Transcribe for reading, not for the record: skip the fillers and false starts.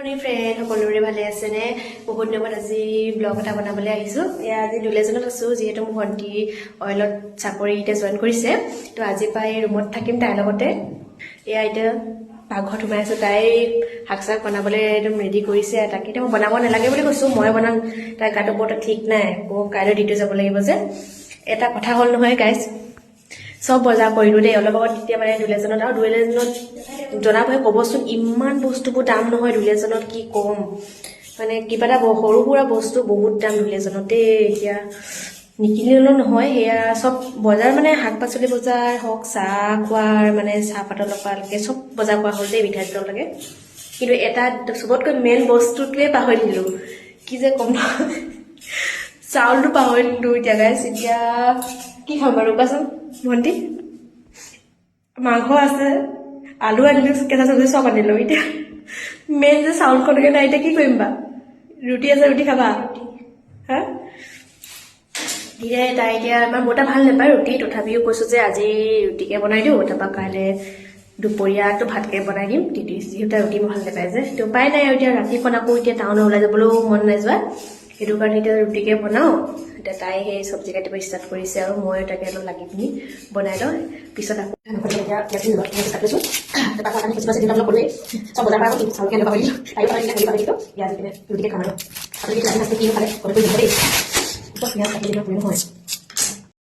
Morning friend, সকলোৰে ভালে আছেনে? বহুত দিনত আজি ব্লগ এটা বনাবলৈ আহিছোঁ। এয়া আজি দুলেজনত আছোঁ, যিহেতু মোৰ ভণ্টি অইলত চাকৰি এতিয়া জইন কৰিছে। তো আজি পাই ৰুমত থাকিম তাইৰ লগতে। এয়া এতিয়া পাকঘৰত সোমাই আছোঁ। তাই শাক চাক বনাবলৈ একদম ৰেডি কৰিছে। তাকে এতিয়া মই বনাব নালাগে বুলি কৈছোঁ, মই বনাম। তাইৰ গাটো বৰ ঠিক নাই, কাইলৈ ডিউটি যাব লাগিব যে। এটা কথা হ'ল নহয় গাইজ, চব বজাৰ কৰিলোঁ দেই অলপ আগত। তেতিয়া মানে দুলেজনত আৰু দুলেজনত জনাবহে ক'বচোন, ইমান বস্তুবোৰ দাম নহয় দুলেজনত, কি ক'ম। মানে কিবা এটা সৰু সুৰা বস্তু বহুত দাম দুলেজনত দেই। এতিয়া নিকিনিলেও নহয়, সেয়া চব বজাৰ মানে শাক পাচলি বজাৰ হওক, চাহ খোৱাৰ মানে চাহপাতৰ লগালৈকে চব বজাৰ কৰা হ'ল দেই, মিঠাই লাগে। কিন্তু এটা চবতকৈ মেইন বস্তুটোৱে পাহৰি দিলোঁ, কি যে ক'ম। চাউলটো পাহৰি দিলোঁ এতিয়া গাইছ। এতিয়া কি খাম বাৰু কোৱাচোন ভণ্টি? মাংস আছে, আলু আনিলোঁ, কেঁচা চব্জি চব আনিলোঁ। এতিয়া মেইন যে চাউলখনকে নাই, এতিয়া কি কৰিম বা? ৰুটি আছে, ৰুটি খাবা? হা এতিয়া তাই এতিয়া আমাৰ বৰটা ভাল নাপায় ৰুটি, তথাপিও কৈছোঁ যে আজি ৰুটিকে বনাই দিওঁ, তাৰপৰা কাইলৈ দুপৰীয়াটো ভাতকে বনাই দিম। যিহেতু ৰুটি ভাল নাপায় যে, তো উপায় নাই আৰু। এতিয়া ৰাতিখন আকৌ এতিয়া টাউনত ওলাই যাবলৈও মন নাই যোৱা, সেইটো কাৰণে এতিয়া ৰুটিকে বনাওঁ। এতিয়া তাই সেই চব্জি কাটিব ষ্টাৰ্ট কৰিছে আৰু মই তাকে অলপ লাগি পিনি বনাই লওঁ। পিছত আকৌ ৰুটিকে খাম আৰু